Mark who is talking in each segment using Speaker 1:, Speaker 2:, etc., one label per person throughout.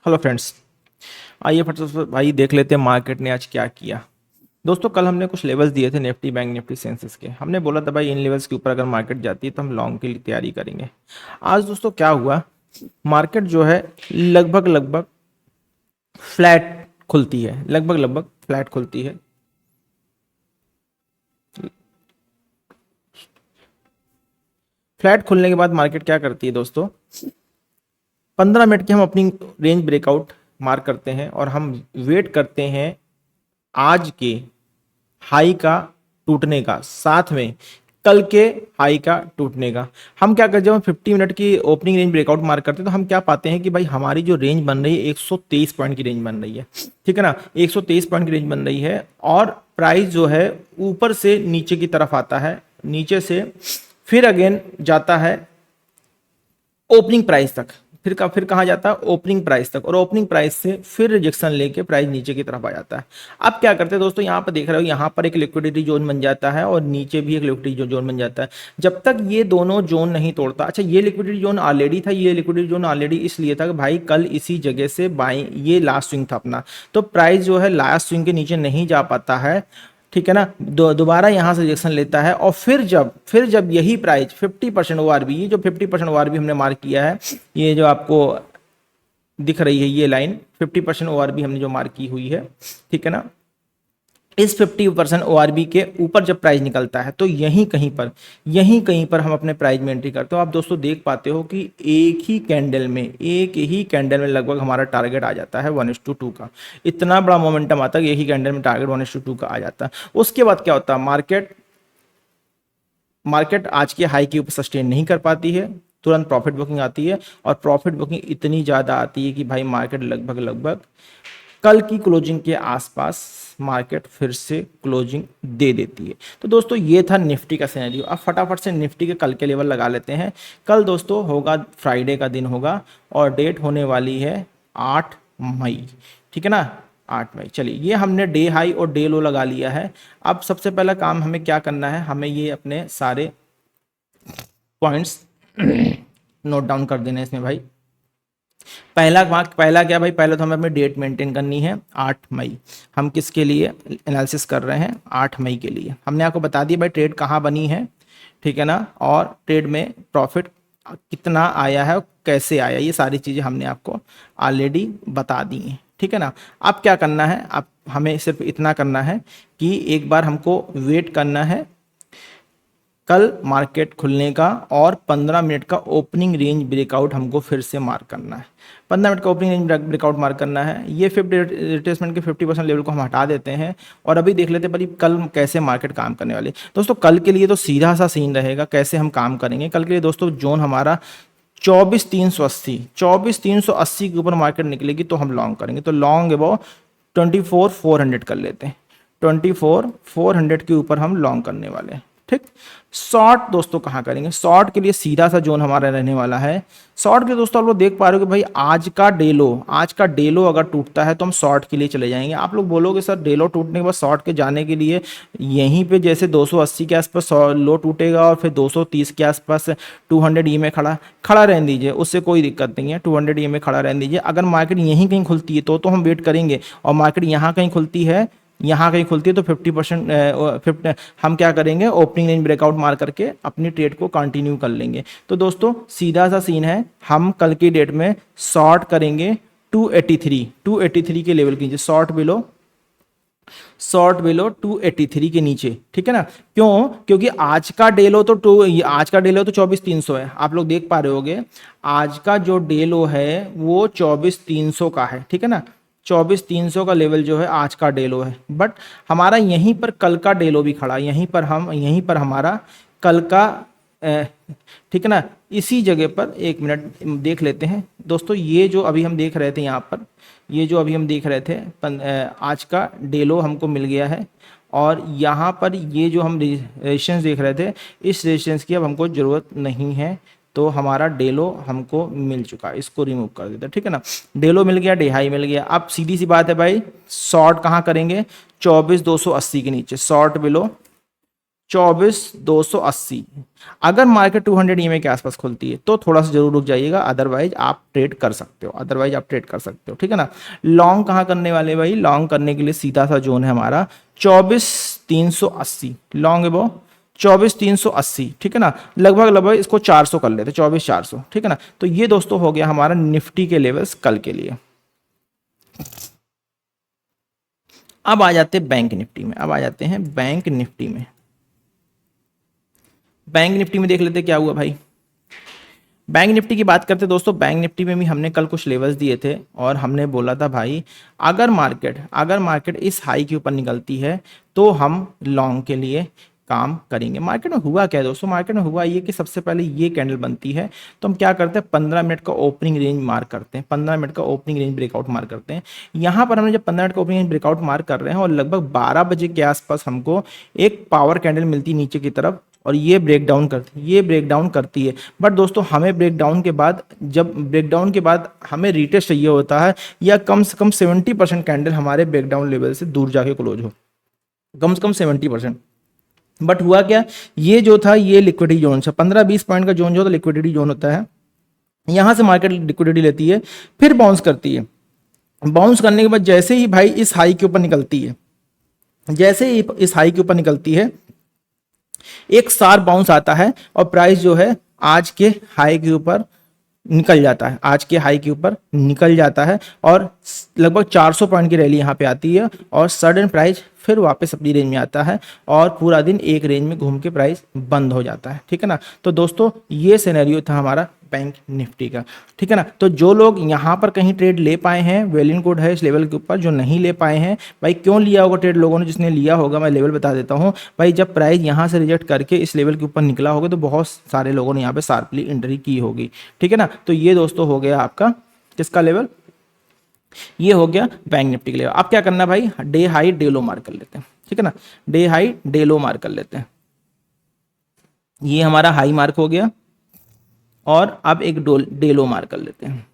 Speaker 1: Hello friends. आइए फटाफट से भाई देख लेते हैं मार्केट ने आज क्या किया। दोस्तों कल हमने कुछ लेवल्स दिए थे निफ्टी बैंक निफ्टी सेंसेस के। हमने बोला था भाई इन लेवल्स के ऊपर अगर मार्केट जाती है तो हम लॉन्ग के लिए तैयारी करेंगे। आज दोस्तों क्या हुआ, मार्केट जो है लगभग लगभग फ्लैट खुलती है, लगभग लगभग फ्लैट खुलती है। फ्लैट खुलने के बाद मार्केट क्या करती है दोस्तों, 15 मिनट की हम अपनी रेंज ब्रेकआउट मार्क करते हैं और हम वेट करते हैं आज के हाई का टूटने का, साथ में कल के हाई का टूटने का। हम क्या करते हैं, जब हम 50 मिनट की ओपनिंग रेंज ब्रेकआउट मार्क करते हैं तो हम क्या पाते हैं कि भाई हमारी जो रेंज बन रही है 123 पॉइंट की रेंज बन रही है। ठीक है ना, 123 पॉइंट की रेंज बन रही है और प्राइस जो है ऊपर से नीचे की तरफ आता है, नीचे से फिर अगेन जाता है ओपनिंग प्राइस तक, फिर कहाँ जाता है ओपनिंग प्राइस तक, और ओपनिंग प्राइस से फिर रिजेक्शन लेके प्राइस नीचे की तरफ आ जाता है। अब क्या करते हैं दोस्तों, यहाँ पर देख रहे हो यहाँ पर एक लिक्विडिटी जोन बन जाता है और नीचे भी एक लिक्विडिटी जोन बन जाता है। जब तक ये दोनों जोन नहीं तोड़ता, अच्छा ये लिक्विडिटी जोन ऑलरेडी था, ये लिक्विडिटी जोन ऑलरेडी इसलिए था कि भाई कल इसी जगह से बाई ये लास्ट स्विंग था अपना, तो प्राइस जो है लास्ट स्विंग के नीचे नहीं जा पाता है। ठीक है ना, दोबारा यहां से रिजेक्शन लेता है और फिर जब यही प्राइस 50% ओआरबी, ये जो 50% ओआरबी हमने मार्क किया है, ये जो आपको दिख रही है ये लाइन 50% ओआरबी हमने जो मार्क की हुई है, ठीक है ना, इस 50% ओआरबी के ऊपर जब प्राइस निकलता है तो यहीं कहीं पर हम अपने प्राइस में एंट्री करते हो। आप दोस्तों देख पाते हो कि एक ही कैंडल में लगभग हमारा टारगेट आ जाता है 1:2 का। इतना बड़ा मोमेंटम आता है कि एक ही कैंडल में टारगेट 1:2 का आ जाता है। उसके बाद क्या होता है, मार्केट आज के हाई के ऊपर सस्टेन नहीं कर पाती है, तुरंत प्रॉफिट बुकिंग आती है और प्रॉफिट बुकिंग इतनी ज़्यादा आती है कि भाई मार्केट लगभग लगभग कल की क्लोजिंग के आसपास मार्केट फिर से क्लोजिंग दे देती है। तो दोस्तों ये था निफ्टी का सिनेरियो। अब फटाफट से निफ्टी के कल के लेवल लगा लेते हैं। कल दोस्तों होगा फ्राइडे का दिन होगा और डेट होने वाली है 8 मई। ठीक है ना, 8 मई। चलिए ये हमने डे हाई और डे लो लगा लिया है। अब सबसे पहला काम हमें क्या करना है, हमें ये अपने सारे पॉइंट्स नोट डाउन कर देना है इसमें भाई। पहला क्या भाई, पहले तो हमें अपनी डेट मेंटेन करनी है 8 मई। हम किसके लिए एनालिसिस कर रहे हैं, 8 मई के लिए। हमने आपको बता दिया भाई ट्रेड कहाँ बनी है, ठीक है ना, और ट्रेड में प्रॉफिट कितना आया है, कैसे आया, ये सारी चीज़ें हमने आपको ऑलरेडी बता दी हैं। ठीक है ना, अब क्या करना है, अब हमें सिर्फ इतना करना है कि एक बार हमको वेट करना है कल मार्केट खुलने का और 15 मिनट का ओपनिंग रेंज ब्रेकआउट हमको फिर से मार्क करना है। 15 मिनट का ओपनिंग रेंज ब्रेकआउट मार्क करना है। ये 50 रिट्रेसमेंट के 50% लेवल को हम हटा देते हैं और अभी देख लेते हैं भाई कल कैसे मार्केट काम करने वाली। दोस्तों कल के लिए तो सीधा सा सीन रहेगा, कैसे हम काम करेंगे कल के लिए दोस्तों। जोन हमारा 24,380 के ऊपर मार्केट निकलेगी तो हम लॉन्ग करेंगे। तो लॉन्ग अबाउ 24,400 कर लेते हैं, 24,400 के ऊपर हम लॉन्ग करने वाले हैं। ठीक, शॉर्ट दोस्तों कहाँ करेंगे, शॉर्ट के लिए सीधा सा जोन हमारा रहने वाला है। शॉर्ट के लिए दोस्तों आप लोग देख पा रहे हो कि भाई आज का डेलो अगर टूटता है तो हम शॉर्ट के लिए चले जाएंगे। आप लोग बोलोगे सर डेलो टूटने के बाद शॉर्ट के जाने के लिए यहीं पे जैसे 280 के आसपास लो टूटेगा और फिर 230 के आसपास 200 ई में खड़ा रहने दीजिए, उससे कोई दिक्कत नहीं है। 200 ई में खड़ा रहने दीजिए। अगर मार्केट यहीं कहीं खुलती है तो हम वेट करेंगे और मार्केट यहाँ कहीं खुलती है तो 50% हम क्या करेंगे, ओपनिंग रेंज ब्रेकआउट मार करके अपनी ट्रेड को कंटिन्यू कर लेंगे। तो दोस्तों सीधा सा सीन है, हम कल की डेट में शॉर्ट करेंगे 283 के लेवल के नीचे, शॉर्ट बिलो 283 के नीचे। ठीक है ना, क्यों, क्योंकि आज का डेलो तो 24,300 है। आप लोग देख पा रहे होगे आज का जो डेलो है वो 24,300 का है। ठीक है ना, 24,300 का लेवल जो है आज का डेलो है। बट हमारा यहीं पर कल का डेलो भी खड़ा, यहीं पर हमारा कल का ठीक है ना, इसी जगह पर एक मिनट देख लेते हैं दोस्तों। ये जो अभी हम देख रहे थे यहाँ पर, ये जो अभी हम देख रहे थे आज का डेलो हमको मिल गया है और यहाँ पर ये जो हम रेजिस्टेंस देख रहे थे, इस रेजिस्टेंस की अब हमको ज़रूरत नहीं है, तो हमारा डेलो हमको मिल चुका है, इसको रिमूव कर देते हैं। ठीक है ना, डेलो मिल गया, डे हाई मिल गया। अब सीधी सी बात है भाई, शॉर्ट कहाँ करेंगे, 24,280 के नीचे, शॉर्ट बिलो 24,280। अगर मार्केट 200 ईएमए के आसपास खुलती है तो थोड़ा सा जरूर रुक जाइएगा, अदरवाइज आप ट्रेड कर सकते हो, ठीक है ना। लॉन्ग कहाँ करने वाले भाई, लॉन्ग करने के लिए सीधा सा जोन है हमारा 24,380, लॉन्ग है वो 24,380, ठीक है ना। लगभग लगभग इसको 400 कर लेते, 24,400, ठीक है ना। तो ये दोस्तों हो गया हमारा निफ्टी के लेवल्स कल के लिए। अब आ जाते हैं बैंक निफ्टी में, बैंक निफ्टी में देख लेते क्या हुआ भाई। बैंक निफ्टी की बात करते दोस्तों, बैंक निफ्टी में भी हमने कल कुछ लेवल्स दिए थे और हमने बोला था भाई अगर मार्केट इस हाई के ऊपर निकलती है तो हम लॉन्ग के लिए काम करेंगे। मार्केट में हुआ क्या है दोस्तों, मार्केट में हुआ ये कि सबसे पहले ये कैंडल बनती है तो हम क्या करते हैं 15 मिनट का ओपनिंग रेंज मार्क करते हैं, 15 मिनट का ओपनिंग रेंज ब्रेकआउट मार्क करते हैं। यहाँ पर हमने जब 15 मिनट का ओपनिंग रेंज ब्रेकआउट मार्क कर रहे हैं और लगभग 12 बजे के आसपास हमको एक पावर कैंडल मिलती है नीचे की तरफ और ये ब्रेकडाउन करती है। बट दोस्तों हमें ब्रेकडाउन के बाद हमें रिटेस्ट चाहिए होता है या कम से कम 70% कैंडल हमारे ब्रेकडाउन लेवल से दूर जाके क्लोज हो, कम से कम 70%। बट हुआ क्या, ये जो था ये लिक्विडिटी जोन था, 15-20 पॉइंट का जोन जो था लिक्विडिटी जोन होता है। यहां से मार्केट लिक्विडिटी लेती है, फिर बाउंस करती है। बाउंस करने के बाद जैसे ही भाई इस हाई के ऊपर निकलती है, एक शार्प बाउंस आता है और प्राइस जो है आज के हाई के ऊपर निकल जाता है और लगभग 400 पॉइंट की रैली यहाँ पे आती है और सडन प्राइस फिर वापस अपनी रेंज में आता है और पूरा दिन एक रेंज में घूम के प्राइस बंद हो जाता है, ठीक है ना। तो दोस्तों ये सिनेरियो था हमारा बैंक निफ्टी का, ठीक है ना। तो जो लोग यहाँ पर कहीं ट्रेड ले पाए हैं वेल एंड गुड है, इस लेवल के ऊपर जो नहीं ले पाए हैं भाई, क्यों लिया होगा ट्रेड लोगों ने, जिसने लिया होगा मैं लेवल बता देता हूँ भाई। जब प्राइस यहाँ से रिजेक्ट करके इस लेवल के ऊपर निकला होगा तो बहुत सारे लोगों ने यहाँ पे शार्पली एंट्री की होगी, ठीक है ना। तो ये दोस्तों हो गया आपका किसका लेवल, ये हो गया बैंक निफ्टी के लेवल। अब क्या करना भाई, डे हाई डे लो मार्क कर लेते हैं, ठीक है ना। डे हाई डे लो मार्क कर लेते हैं, ये हमारा हाई मार्क हो गया और अब एक डे लो मार्क कर लेते हैं,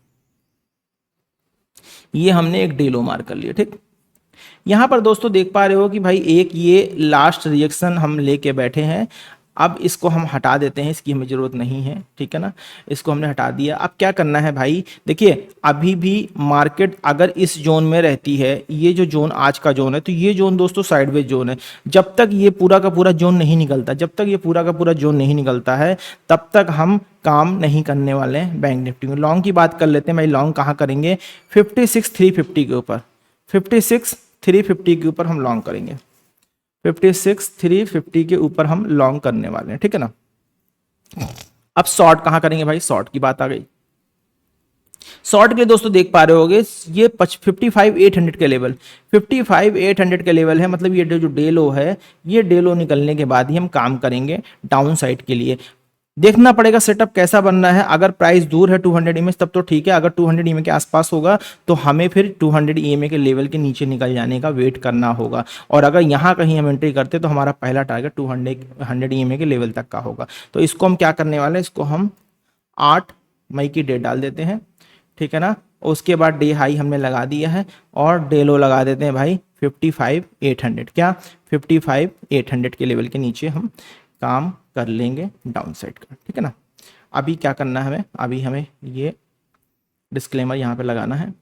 Speaker 1: ये हमने एक डे लो मार्क कर लिया, ठीक। यहां पर दोस्तों देख पा रहे हो कि भाई एक ये लास्ट रिजेक्शन हम लेके बैठे हैं, अब इसको हम हटा देते हैं, इसकी हमें ज़रूरत नहीं है, ठीक है ना। इसको हमने हटा दिया। अब क्या करना है भाई, देखिए अभी भी मार्केट अगर इस जोन में रहती है, ये जो जोन आज का जोन है, तो ये जोन दोस्तों साइडवेज जोन है। जब तक ये पूरा का पूरा जोन नहीं निकलता, है तब तक हम काम नहीं करने वाले हैं बैंक निफ्टी में। लॉन्ग की बात कर लेते हैं भाई, लॉन्ग कहाँ करेंगे, 56,350 के ऊपर, 56,350 के ऊपर हम लॉन्ग करेंगे, 56,350 के ऊपर हम लॉन्ग करने वाले हैं, ठीक है ना। अब शॉर्ट कहां करेंगे भाई, शॉर्ट की बात आ गई। शॉर्ट के लिए दोस्तों देख पा रहे होगे ये 55,800 के लेवल, 55,800 के लेवल है, मतलब ये जो डे लो है, ये डे लो निकलने के बाद ही हम काम करेंगे डाउन साइड के लिए। देखना पड़ेगा सेटअप कैसा बनना है। अगर प्राइस दूर है 200 ईएमए तब तो ठीक है, अगर 200 ईएमए के आसपास होगा तो हमें फिर 200 ईएमए के लेवल के नीचे निकल जाने का वेट करना होगा। और अगर यहाँ कहीं हम एंट्री करते तो हमारा पहला टारगेट 200 ईएमए के लेवल तक का होगा। तो इसको हम क्या करने वाले हैं, इसको हम 8 मई की डेट डाल देते हैं, ठीक है ना। उसके बाद डे हाई हमने लगा दिया है और डे लो लगा देते हैं भाई 55,800, क्या 55,800 के लेवल के नीचे हम काम कर लेंगे डाउन साइड का, ठीक है ना। अभी क्या करना है हमें, अभी हमें ये डिस्क्लेमर यहाँ पे लगाना है,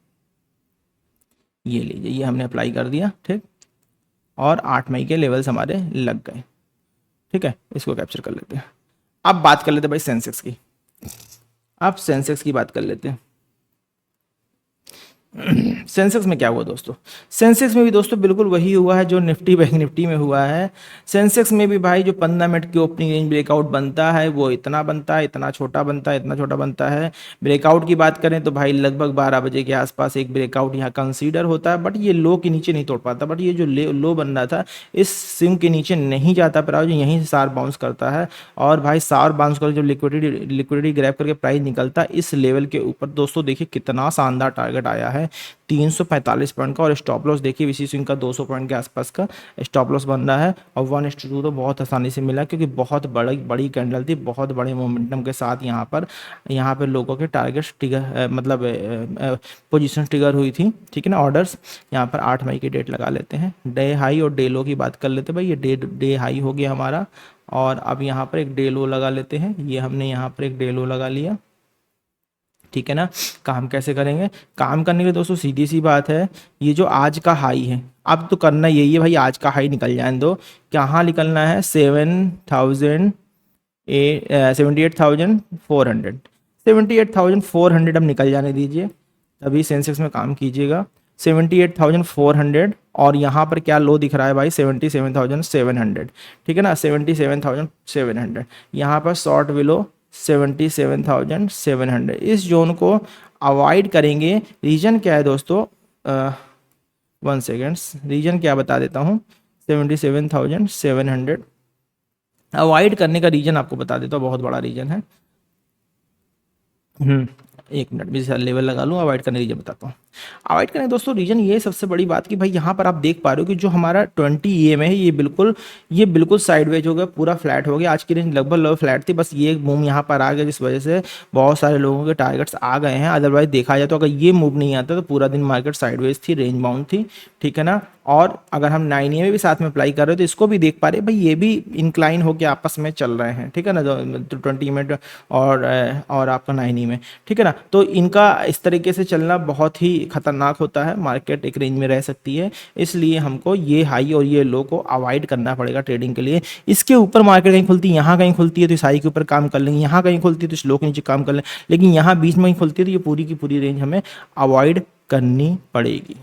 Speaker 1: ये लीजिए, ये हमने अप्लाई कर दिया, ठीक। और 8 मई के लेवल्स हमारे लग गए, ठीक है। इसको कैप्चर कर लेते हैं। अब बात कर लेते हैं भाई सेंसेक्स की, अब सेंसेक्स की बात कर लेते हैं। सेंसेक्स में क्या हुआ दोस्तों, सेंसेक्स में भी दोस्तों बिल्कुल वही हुआ है जो निफ्टी बैंक निफ्टी में हुआ है। सेंसेक्स में भी भाई जो 15 मिनट की ओपनिंग रेंज ब्रेकआउट बनता है वो इतना बनता है, इतना छोटा बनता है, इतना छोटा बनता है। ब्रेकआउट की बात करें तो भाई लगभग 12 बजे के आसपास एक ब्रेकआउट यहाँ कंसीडर होता है, बट ये लो के नीचे नहीं तोड़ पाता। बट ये जो लो बन रहा था इस सिम के नीचे नहीं जाता, प्राइस यहीं से शार्प बाउंस करता है और भाई शार्प बाउंस करके जब लिक्विडिटी ग्रैब करके प्राइस निकलता है इस लेवल के ऊपर, दोस्तों देखिए कितना शानदार टारगेट आया है। है 345 पॉइंट का, और स्टॉप लॉस देखिए वीसी स्विंग का 200 पॉइंट के आसपास का स्टॉप लॉस बन रहा है, और 1:2 तो बहुत आसानी से मिला क्योंकि बहुत बड़ी बड़ी कैंडल थी, बहुत बड़े मोमेंटम के साथ यहाँ पर लोगों के टारगेट्स ट्रिगर मतलब पोजीशन ट्रिगर हुई थी, ठीक है ना। ऑर्डर्स यहाँ पर 8 मई की डेट लगा लेते हैं, डे हाई और डे लो की बात कर लेते हैं भाई। ये डे हाई हो गया हमारा, और अब यहाँ पर एक डे लो लगा लेते हैं। ये हमने यहाँ पर एक डे लो लगा लिया, ठीक है ना। काम कैसे करेंगे, काम करने के लिए दोस्तों सीधी सी बात है, ये जो आज का हाई है, अब तो करना यही है भाई, आज का हाई निकल जाए दो। कहाँ निकलना है, 78,400, 78,400 अब निकल जाने दीजिए, तभी सेंसेक्स में काम कीजिएगा। 78,400, और यहाँ पर क्या लो दिख रहा है भाई, 77,700, ठीक है ना। 77,700 यहाँ पर शॉर्ट विलो 77,700, इस जोन को अवॉइड करेंगे। रीजन क्या है दोस्तों, 1 सेकेंड्स, रीजन क्या बता देता हूँ। 77,700 अवॉइड करने का रीजन आपको बता देता हूँ, बहुत बड़ा रीजन है। 1 मिनट में लेवल लगा लूँ, अवॉइड करने रीजन बताता हूँ। अवॉइड करने दोस्तों रीजन ये सबसे बड़ी बात कि भाई यहाँ पर आप देख पा रहे हो कि जो हमारा 20 EM है, ये बिल्कुल साइडवेज हो गया, पूरा फ्लैट हो गया। आज की रेंज लगभग फ्लैट थी, बस ये मूव यहाँ पर आ गया, जिस वजह से बहुत सारे लोगों के टारगेट्स आ गए हैं। अदरवाइज देखा जाए तो अगर ये मूव नहीं आता तो पूरा दिन मार्केट साइडवेज थी, रेंज बाउंड थी, ठीक है ना। और अगर हम 9 EM भी साथ में अप्लाई कर रहे हो तो इसको भी देख पा रहे हैं भाई, ये भी इंक्लाइन होकर आपस में चल रहे हैं, ठीक है ना, 20 EM और आपका 9 EM, ठीक है ना। तो इनका इस तरीके से चलना बहुत ही खतरनाक होता है, मार्केट एक रेंज में रह सकती है, इसलिए हमको ये हाई और ये लो को अवॉइड करना पड़ेगा ट्रेडिंग के लिए। इसके ऊपर मार्केट कहीं खुलती है, यहाँ कहीं खुलती है तो इस हाई के ऊपर काम कर लेंगे, यहाँ कहीं खुलती है तो इस लो के नीचे काम कर लेंगे, लेकिन यहाँ बीच में कहीं खुलती है तो ये पूरी की पूरी रेंज हमें अवॉइड करनी पड़ेगी।